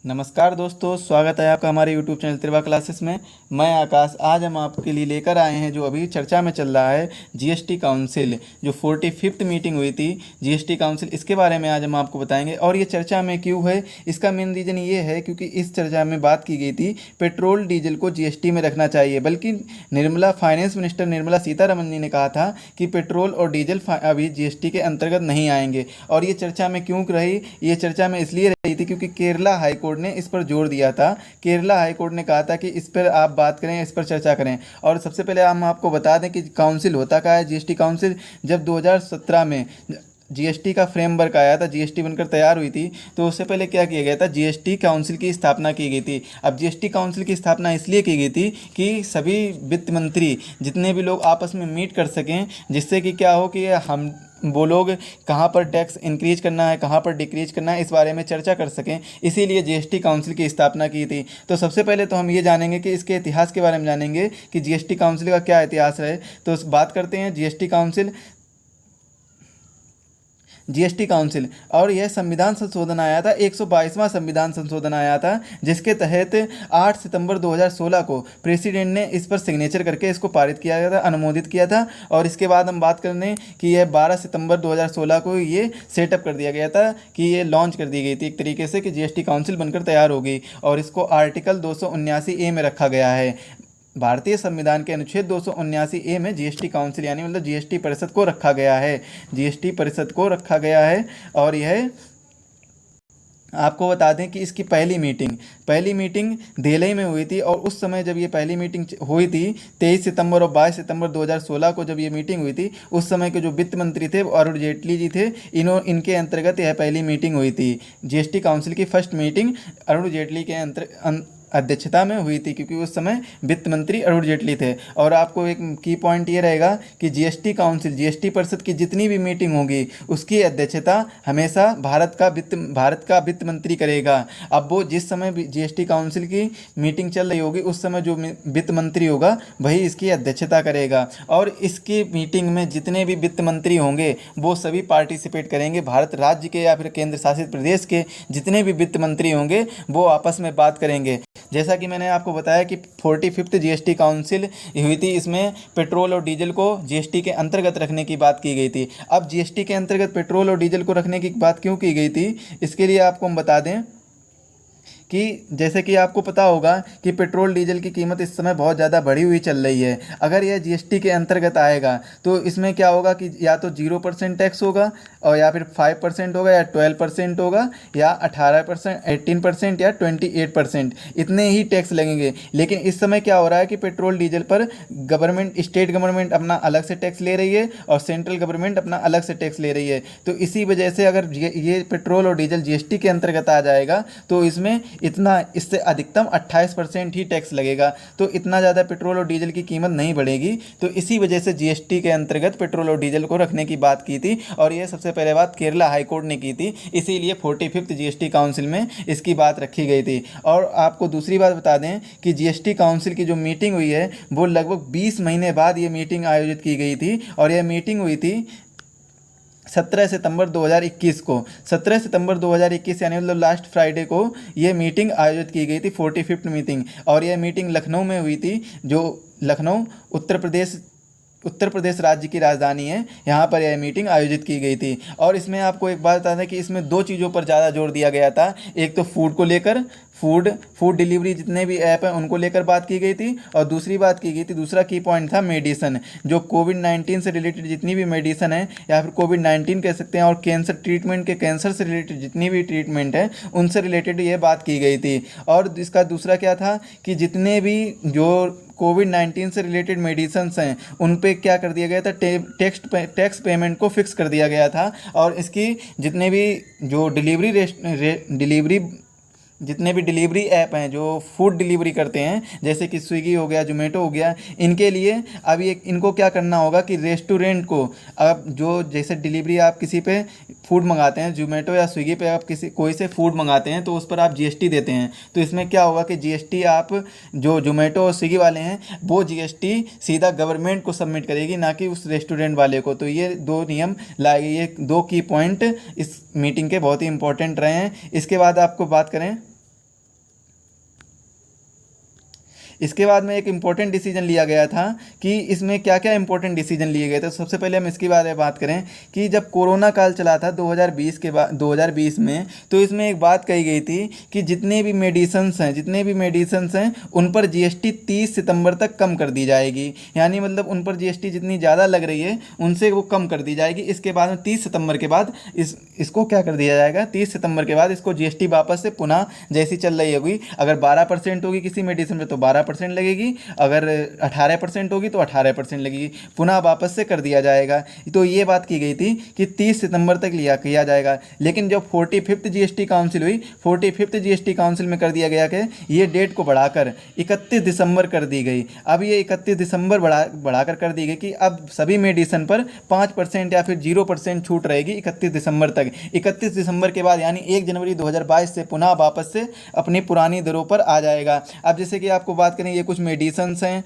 नमस्कार दोस्तों, स्वागत है आपका हमारे YouTube चैनल त्रिवा क्लासेस में। मैं आकाश। आज हम आपके लिए लेकर आए हैं जो अभी चर्चा में चल रहा है जीएसटी काउंसिल, जो 45th मीटिंग हुई थी जीएसटी काउंसिल, इसके बारे में आज हम आपको बताएंगे। और ये चर्चा में क्यों है, इसका मेन रीज़न ये है क्योंकि इस चर्चा में बात की गई थी पेट्रोल डीजल को जीएसटी में रखना चाहिए। बल्कि फाइनेंस मिनिस्टर निर्मला सीतारमण जी ने कहा था कि पेट्रोल और डीजल अभी जीएसटी के अंतर्गत नहीं आएंगे। और ये चर्चा में क्यों रही, ये चर्चा में इसलिए रही थी क्योंकि केरला हाईकोर्ट ने इस पर जोर दिया था। केरला हाईकोर्ट ने कहा था कि इस पर आप बात करें, इस पर चर्चा करें। और सबसे पहले हम आपको बता दें कि काउंसिल होता क्या है। जीएसटी काउंसिल जब 2017 में जीएसटी का फ्रेमवर्क आया था, जीएसटी बनकर तैयार हुई थी, तो उससे पहले क्या किया गया था, जीएसटी काउंसिल की स्थापना की गई थी। अब जीएसटी काउंसिल की स्थापना इसलिए की गई थी कि सभी वित्त मंत्री जितने भी लोग आपस में मीट कर सकें, जिससे कि क्या हो कि हम वो लोग कहाँ पर टैक्स इंक्रीज करना है, कहाँ पर डिक्रीज करना है, इस बारे में चर्चा कर सकें। इसीलिए जीएसटी काउंसिल की स्थापना की थी। तो सबसे पहले तो हम ये जानेंगे कि इसके इतिहास के बारे में जानेंगे कि जीएसटी काउंसिल का क्या इतिहास है। तो बात करते हैं जीएसटी काउंसिल। और यह संविधान संशोधन आया था, 122वां संविधान संशोधन आया था, जिसके तहत 8 सितंबर 2016 को प्रेसिडेंट ने इस पर सिग्नेचर करके इसको पारित किया गया था, अनुमोदित किया था। और इसके बाद हम बात कर लें कि यह 12 सितंबर 2016 को ये सेटअप कर दिया गया था, कि ये लॉन्च कर दी गई थी एक तरीके से, कि जीएसटी काउंसिल बनकर तैयार हो गई। और इसको आर्टिकल 279A में रखा गया है। भारतीय संविधान के अनुच्छेद 279A में जीएसटी काउंसिल यानी मतलब जीएसटी परिषद को रखा गया है, जीएसटी परिषद को रखा गया है। और यह आपको बता दें कि इसकी पहली मीटिंग दिल्ली में हुई थी। और उस समय जब ये पहली मीटिंग हुई थी 23 सितंबर और 22 सितंबर 2016 को जब ये मीटिंग हुई थी, उस समय के जो वित्त मंत्री थे वो अरुण जेटली जी थे। इनके अंतर्गत यह पहली मीटिंग हुई थी। जीएसटी काउंसिल की फर्स्ट मीटिंग अरुण जेटली के अध्यक्षता में हुई थी, क्योंकि उस समय वित्त मंत्री अरुण जेटली थे। और आपको एक की पॉइंट ये रहेगा कि जीएसटी काउंसिल, जीएसटी परिषद की जितनी भी मीटिंग होगी उसकी अध्यक्षता हमेशा भारत का वित्त मंत्री करेगा। अब वो जिस समय जीएसटी काउंसिल की मीटिंग चल रही होगी उस समय जो वित्त मंत्री होगा वही इसकी अध्यक्षता करेगा। और इसकी मीटिंग में जितने भी वित्त मंत्री होंगे वो सभी पार्टिसिपेट करेंगे। भारत राज्य के या फिर केंद्र शासित प्रदेश के जितने भी वित्त मंत्री होंगे वो आपस में बात करेंगे। जैसा कि मैंने आपको बताया कि 45th जीएसटी काउंसिल हुई थी, इसमें पेट्रोल और डीजल को जीएसटी के अंतर्गत रखने की बात की गई थी। अब जीएसटी के अंतर्गत पेट्रोल और डीजल को रखने की बात क्यों की गई थी, इसके लिए आपको हम बता दें कि जैसे कि आपको पता होगा कि पेट्रोल डीजल की कीमत इस समय बहुत ज़्यादा बढ़ी हुई चल रही है। अगर यह जीएसटी के अंतर्गत आएगा तो इसमें क्या होगा कि या तो 0% टैक्स होगा, और या फिर 5% होगा, या 12% होगा, या 18%, 18% या 28%, इतने ही टैक्स लगेंगे। लेकिन इस समय क्या हो रहा है कि पेट्रोल डीजल पर स्टेट गवर्नमेंट अपना अलग से टैक्स ले रही है और सेंट्रल गवर्नमेंट अपना अलग से टैक्स ले रही है। तो इसी वजह से अगर ये पेट्रोल और डीजल जीएसटी के अंतर्गत आ जाएगा तो इससे अधिकतम 28% ही टैक्स लगेगा। तो इतना ज़्यादा पेट्रोल और डीजल की कीमत नहीं बढ़ेगी। तो इसी वजह से जीएसटी के अंतर्गत पेट्रोल और डीजल को रखने की बात की थी। और ये सबसे पहले बात केरला हाईकोर्ट ने की थी, इसीलिए 45th जीएसटी काउंसिल में इसकी बात रखी गई थी। और आपको दूसरी बात बता दें कि जीएसटी काउंसिल की जो मीटिंग हुई है वो लगभग 20 महीने बाद ये मीटिंग आयोजित की गई थी। और यह मीटिंग हुई थी 17 सितंबर 2021 को। 17 सितंबर 2021 यानी मतलब लास्ट फ्राइडे को ये मीटिंग आयोजित की गई थी, 45th मीटिंग। और यह मीटिंग लखनऊ में हुई थी, जो लखनऊ उत्तर प्रदेश राज्य की राजधानी है। यहाँ पर यह मीटिंग आयोजित की गई थी। और इसमें आपको एक बात बता दें कि इसमें दो चीज़ों पर ज़्यादा जोर दिया गया था। एक तो फूड को लेकर, फूड डिलीवरी जितने भी ऐप हैं उनको लेकर बात की गई थी। और दूसरी बात की गई थी, दूसरा की पॉइंट था मेडिसन, जो कोविड-19 से रिलेटेड जितनी भी मेडिसन है, या फिर कोविड-19 कह सकते हैं, और कैंसर से रिलेटेड जितनी भी ट्रीटमेंट है उनसे रिलेटेड ये बात की गई थी। और इसका दूसरा क्या था कि जितने भी जो कोविड-19 से रिलेटेड मेडिसन्स हैं उन पे क्या कर दिया गया था, टैक्स पेमेंट को फिक्स कर दिया गया था। और इसकी जितने भी जो जितने भी डिलीवरी ऐप हैं जो फूड डिलीवरी करते हैं, जैसे कि स्विगी हो गया, जोमेटो हो गया, इनके लिए अभी इनको क्या करना होगा कि रेस्टोरेंट को, अब जो जैसे डिलीवरी आप किसी पे फूड मंगाते हैं, जोमेटो या स्विगी पे आप कोई से फूड मंगाते हैं तो उस पर आप जीएसटी देते हैं। तो इसमें क्या होगा कि जीएसटी आप जो जोमेटो और स्विगी वाले हैं वो जीएसटी सीधा गवर्नमेंट को सबमिट करेगी, ना कि उस रेस्टोरेंट वाले को। तो ये दो नियम लाए, ये दो की पॉइंट इस मीटिंग के बहुत ही इंपॉर्टेंट रहे हैं। इसके बाद आपको बात करें इसके बाद में एक इम्पोर्टेंट डिसीजन लिया गया था कि इसमें क्या क्या इम्पोर्टेंट डिसीजन लिए गए थे। तो सबसे पहले हम इसके बारे में बात करें कि जब कोरोना काल चला था 2020 के बाद 2020 में, तो इसमें एक बात कही गई थी कि जितने भी मेडिसिन्स हैं उन पर जीएसटी 30 सितंबर तक कम कर दी जाएगी। यानी मतलब उन पर जीएसटी जितनी ज़्यादा लग रही है उनसे वो कम कर दी जाएगी। इसके बाद में 30 सितंबर के बाद इसको क्या कर दिया जाएगा, 30 सितंबर के बाद इसको जीएसटी वापस से पुनः जैसी चल रही होगी, अगर 12% होगी किसी मेडिसिन में तो 12% लगेगी, अगर 18% होगी तो 18% लगेगी, पुनः वापस से कर दिया जाएगा। तो ये बात की गई थी कि 30 सितंबर तक किया जाएगा। लेकिन जब 45th जीएसटी काउंसिल हुई, 45th जीएसटी काउंसिल में कर दिया गया कि ये डेट को बढ़ाकर 31 दिसंबर कर दी गई। अब ये 31 दिसंबर बढ़ाकर कर दी गई कि अब सभी मेडिसिन पर 5% या फिर 0% छूट रहेगी 31 दिसंबर तक। 31 दिसंबर के बाद यानी 1 जनवरी 2022 से पुनः वापस से अपनी पुरानी दरों पर आ जाएगा। अब जैसे कि आपको बात करें, ये कुछ मेडिसिन्स हैं,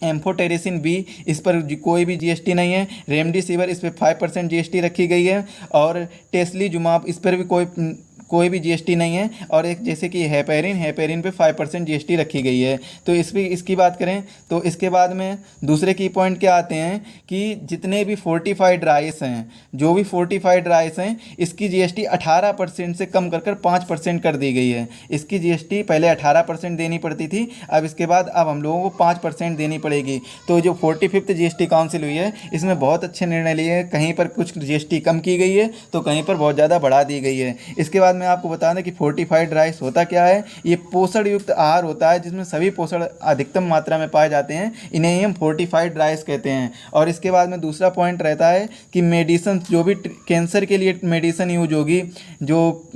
एम्फोटेरिसिन बी, इस पर कोई भी जीएसटी नहीं है। रेमडेसिविर, इस पर 5% जीएसटी रखी गई है। और टेस्लीजुमाब, इस पर भी कोई भी जीएसटी नहीं है। और एक जैसे कि हेपेरिन पे 5% जीएसटी रखी गई है। तो इसकी बात करें तो इसके बाद में दूसरे की पॉइंट क्या आते हैं कि जितने भी फोर्टिफाइड राइस हैं, जो भी फोर्टिफाइड राइस हैं, इसकी जीएसटी 18% से कम कर 5% कर दी गई है। इसकी जीएसटी पहले 18% देनी पड़ती थी, अब इसके बाद अब हम लोगों को 5% देनी पड़ेगी। तो जो 45th जीएसटी काउंसिल हुई है इसमें बहुत अच्छे निर्णय लिए हैं। कहीं पर कुछ जीएसटी कम की गई है तो कहीं पर बहुत ज़्यादा बढ़ा दी गई है। इसके बाद मैं आपको बता दें कि फोर्टिफाइड राइस होता क्या है। ये पोषण युक्त आहार होता है जिसमें सभी पोषण अधिकतम मात्रा में पाए जाते हैं, इन्हें ही हम फोर्टिफाइड राइस कहते हैं। और इसके बाद में दूसरा पॉइंट रहता है कि मेडिसिन, जो भी कैंसर के लिए मेडिसिन यूज होगी, जो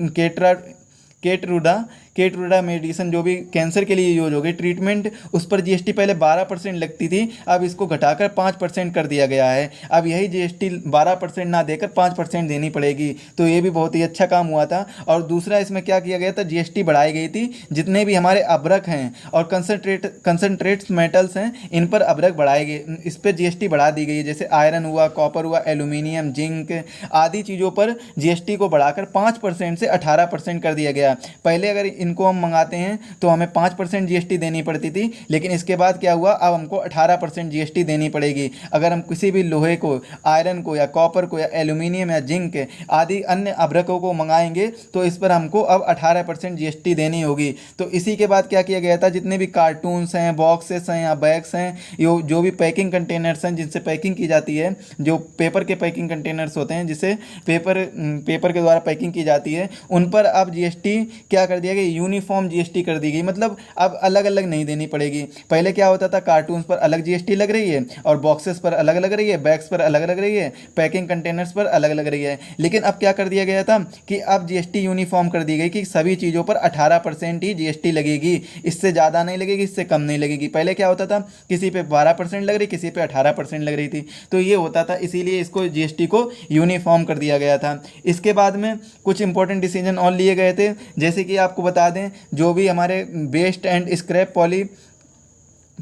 केटरूडा मेडिसिन जो भी कैंसर के लिए यूज होगी ट्रीटमेंट, उस पर जीएसटी पहले 12% लगती थी, अब इसको घटाकर 5% कर दिया गया है। अब यही जीएसटी 12% ना देकर 5% देनी पड़ेगी। तो ये भी बहुत ही अच्छा काम हुआ था। और दूसरा इसमें क्या किया गया था, जीएसटी बढ़ाई गई थी जितने भी हमारे अभ्रक हैं और कंसनट्रेट्स मेटल्स हैं, इन पर अभ्रक बढ़ाए गए, इस पर जीएसटी बढ़ा दी गई है। जैसे आयरन हुआ, कॉपर हुआ, एल्यूमिनियम, जिंक आदि चीज़ों पर जीएसटी को बढ़ाकर 5% से 18% कर दिया गया। पहले अगर इनको हम मंगाते हैं तो हमें 5% जीएसटी देनी पड़ती थी, लेकिन इसके बाद क्या हुआ, अब हमको 18% जीएसटी देनी पड़ेगी। अगर हम किसी भी लोहे को, आयरन को या कॉपर को या एल्यूमिनियम या जिंक आदि अन्य अभ्रकों को मंगाएंगे तो इस पर हमको अब 18% जीएसटी देनी होगी। तो इसी के बाद क्या किया गया था, जितने भी कार्टून्स हैं, बॉक्सेस हैं या बैग्स हैं, जो भी पैकिंग कंटेनर्स हैं जिनसे पैकिंग की जाती है, जो पेपर के पैकिंग कंटेनर्स होते हैं जिसे पेपर के द्वारा पैकिंग की जाती है, उन पर अब जीएसटी क्या कर दिया गया, यूनिफॉर्म जीएसटी कर दी गई। मतलब अब अलग अलग नहीं देनी पड़ेगी। पहले क्या होता था, कार्टून्स पर अलग जीएसटी लग रही है और बॉक्सेस पर अलग लग रही है, बैग्स पर अलग लग रही है, पैकिंग कंटेनर्स पर अलग लग रही है। लेकिन अब क्या कर दिया गया था कि अब जीएसटी यूनिफॉर्म कर दी गई कि सभी चीज़ों पर 18% ही जीएसटी लगेगी, इससे ज़्यादा नहीं लगेगी, इससे कम नहीं लगेगी। पहले क्या होता था, किसी पे 12% लग रही, किसी पे 18% लग रही थी। तो ये होता था, इसीलिए इसको जीएसटी को यूनिफॉर्म कर दिया गया था। इसके बाद में कुछ इंपॉर्टेंट डिसीजन और लिए गए थे, जैसे कि आपको बता दें, जो भी हमारे वेस्ट एंड स्क्रैप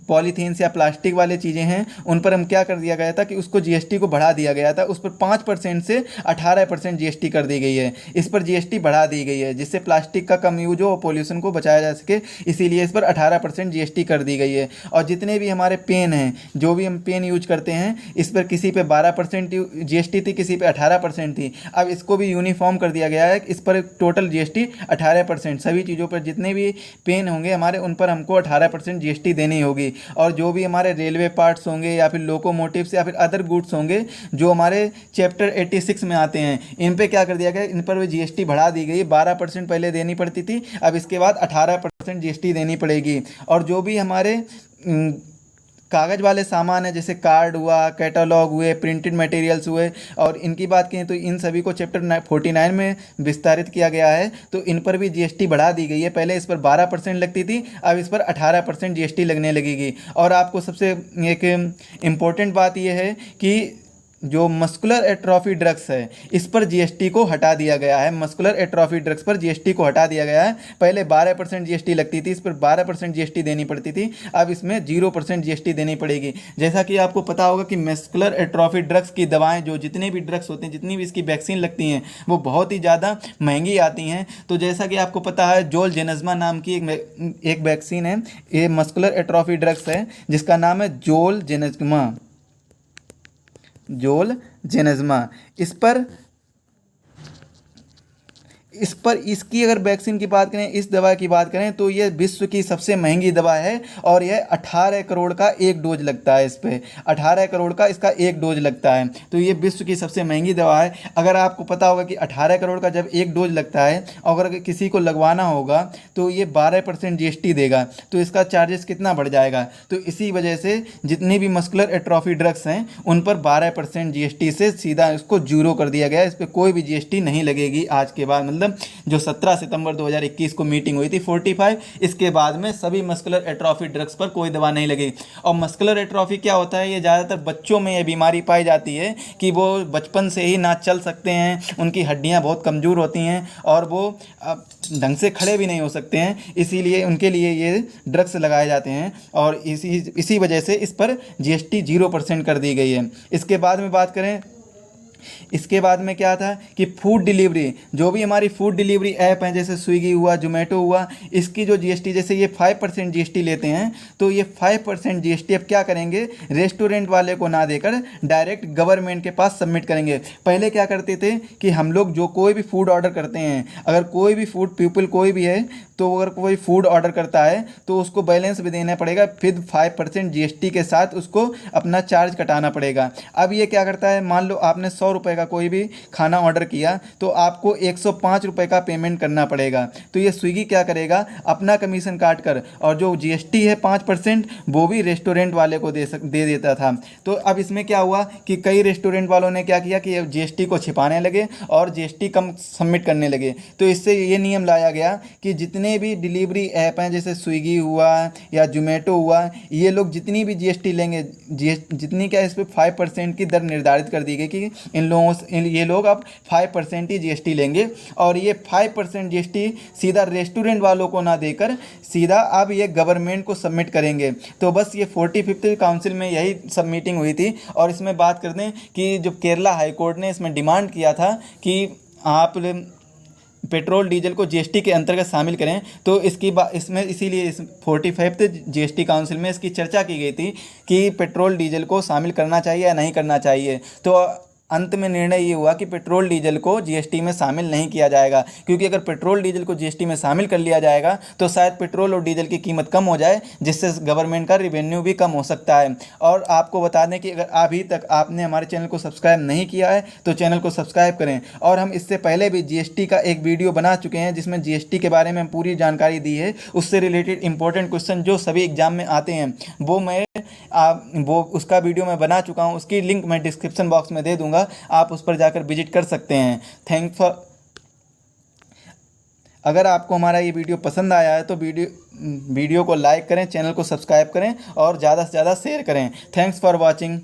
पॉलीथीन्स या प्लास्टिक वाले चीज़ें हैं, उन पर हम क्या कर दिया गया था कि उसको जीएसटी को बढ़ा दिया गया था। उस पर 5% से 18% जीएसटी कर दी गई है। इस पर जीएसटी बढ़ा दी गई है जिससे प्लास्टिक का कम यूज हो, पोल्यूशन को बचाया जा सके, इसीलिए इस पर 18% जीएसटी कर दी गई है। और जितने भी हमारे पेन हैं, जो भी हम पेन यूज करते हैं, इस पर किसी पे 12% जीएसटी थी, किसी पे 18% थी। अब इसको भी यूनिफॉर्म कर दिया गया है, इस पर टोटल जीएसटी 18%। सभी चीज़ों पर जितने भी पेन होंगे हमारे, उन पर हमको 18% जीएसटी देनी होगी। और जो भी हमारे रेलवे पार्ट्स होंगे या फिर लोकोमोटिव्स या फिर अदर गुड्स होंगे जो हमारे चैप्टर 86 में आते हैं, इन पे क्या कर दिया गया, इन पर भी जीएसटी बढ़ा दी गई। 12% पहले देनी पड़ती थी, अब इसके बाद 18% जीएसटी देनी पड़ेगी। और जो भी हमारे कागज़ वाले सामान है, जैसे कार्ड हुआ, कैटलॉग हुए, प्रिंटेड मटेरियल्स हुए, और इनकी बात करें तो इन सभी को चैप्टर 49 में विस्तारित किया गया है। तो इन पर भी जीएसटी बढ़ा दी गई है। पहले इस पर 12% लगती थी, अब इस पर 18% जीएसटी लगने लगेगी। और आपको सबसे एक इम्पोर्टेंट बात यह है कि जो मस्कुलर एट्रोफी ड्रग्स है इस पर जीएसटी को हटा दिया गया है। मस्कुलर एट्रोफी ड्रग्स पर जीएसटी को हटा दिया गया है। पहले 12% जीएसटी लगती थी, इस पर 12% जीएसटी देनी पड़ती थी, अब इसमें 0% जीएसटी देनी पड़ेगी। जैसा कि आपको पता होगा कि मस्कुलर एट्रोफी ड्रग्स की दवाएं, जो जितने भी ड्रग्स होते हैं, जितनी भी इसकी वैक्सीन लगती हैं, वो बहुत ही ज़्यादा महंगी आती हैं। तो जैसा कि आपको पता है जोलजेनेस्मा नाम की एक वैक्सीन है, ये मस्कुलर एट्रोफी ड्रग्स है जिसका नाम है जोलजेनेस्मा। इस पर इसकी अगर वैक्सीन की बात करें, इस दवा की बात करें, तो ये विश्व की सबसे महंगी दवा है और यह 18 करोड़ का एक डोज लगता है। इस पे 18 करोड़ का इसका एक डोज लगता है, तो ये विश्व की सबसे महंगी दवा है। अगर आपको पता होगा कि 18 करोड़ का जब एक डोज लगता है और अगर किसी को लगवाना होगा तो ये 12% जीएसटी देगा, तो इसका चार्जेस कितना बढ़ जाएगा। तो इसी वजह से जितनी भी मस्कुलर एट्रोफी ड्रग्स हैं उन पर 12% जीएसटी से सीधा इसको जीरो कर दिया गया है। इस पर कोई भी जीएसटी नहीं लगेगी आज के बाद। मतलब जो 17 सितंबर 2021 को मीटिंग हुई थी 45, इसके बाद में सभी मस्कुलर एट्रोफी ड्रग्स पर कोई दवा नहीं लगेगी। और मस्कुलर एट्रोफी क्या होता है, ये ज़्यादातर बच्चों में ये बीमारी पाई जाती है कि वो बचपन से ही ना चल सकते हैं, उनकी हड्डियां बहुत कमज़ोर होती हैं और वो ढंग से खड़े भी नहीं हो सकते हैं, इसीलिए उनके लिए ये ड्रग्स लगाए जाते हैं और इसी वजह से इस पर जीएसटी 0% कर दी गई है। इसके बाद में बात करें, इसके बाद में क्या था कि फूड डिलीवरी, जो भी हमारी फूड डिलीवरी ऐप हैं जैसे स्विगी हुआ, जोमेटो हुआ, इसकी जो जीएसटी, जैसे ये 5% जीएसटी लेते हैं, तो ये 5% जीएसटी अब क्या करेंगे, रेस्टोरेंट वाले को ना देकर डायरेक्ट गवर्नमेंट के पास सबमिट करेंगे। पहले क्या करते थे कि हम लोग जो कोई भी फूड ऑर्डर करते हैं, अगर कोई भी फूड पीपल कोई भी है, तो अगर कोई फूड ऑर्डर करता है तो उसको बैलेंस भी देना पड़ेगा, फिर 5% जीएसटी के साथ उसको अपना चार्ज कटाना पड़ेगा। अब ये क्या करता है, मान लो आपने 100 रुपये का कोई भी खाना ऑर्डर किया तो आपको 105 रुपये का पेमेंट करना पड़ेगा। तो ये स्विगी क्या करेगा, अपना कमीशन काट कर और जो जीएसटी है 5% वो भी रेस्टोरेंट वाले को दे देता था। तो अब इसमें क्या हुआ कि कई रेस्टोरेंट वालों ने क्या किया कि जीएसटी को छिपाने लगे और जीएसटी कम सबमिट करने लगे। तो इससे ये नियम लाया गया कि जितने भी डिलीवरी ऐप हैं जैसे स्विगी हुआ या जोमेटो हुआ, ये लोग जितनी भी जीएसटी लेंगे, जितनी क्या इस पर 5% की दर निर्धारित कर दी गई कि ये लोग अब 5% ही जीएसटी लेंगे और ये 5% जीएसटी सीधा रेस्टोरेंट वालों को ना देकर सीधा अब ये गवर्नमेंट को सबमिट करेंगे। तो बस ये 45th काउंसिल में यही सब मीटिंग हुई थी। और इसमें बात करते हैं कि जो केरला हाई कोर्ट ने इसमें डिमांड किया था कि आप पेट्रोल डीजल को जीएसटी के अंतर्गत शामिल करें, तो इसमें इसीलिए इस 45th जीएसटी काउंसिल में इसकी चर्चा की गई थी कि पेट्रोल डीजल को शामिल करना चाहिए या नहीं करना चाहिए। तो अंत में निर्णय ये हुआ कि पेट्रोल डीजल को जीएसटी में शामिल नहीं किया जाएगा, क्योंकि अगर पेट्रोल डीजल को जीएसटी में शामिल कर लिया जाएगा तो शायद पेट्रोल और डीजल की कीमत कम हो जाए, जिससे गवर्नमेंट का रिवेन्यू भी कम हो सकता है। और आपको बता दें कि अगर अभी तक आपने हमारे चैनल को सब्सक्राइब नहीं किया है तो चैनल को सब्सक्राइब करें। और हम इससे पहले भी जीएसटी का एक वीडियो बना चुके हैं जिसमें जीएसटी के बारे में पूरी जानकारी दी है, उससे रिलेटेड इंपॉर्टेंट क्वेश्चन जो सभी एग्जाम में आते हैं वो उसका वीडियो मैं बना चुका हूँ, उसकी लिंक मैं डिस्क्रिप्शन बॉक्स में दे दूंगा, आप उस पर जाकर विजिट कर सकते हैं। अगर आपको हमारा ये वीडियो पसंद आया है तो वीडियो को लाइक करें, चैनल को सब्सक्राइब करें और ज़्यादा से ज़्यादा शेयर करें। Thanks for watching.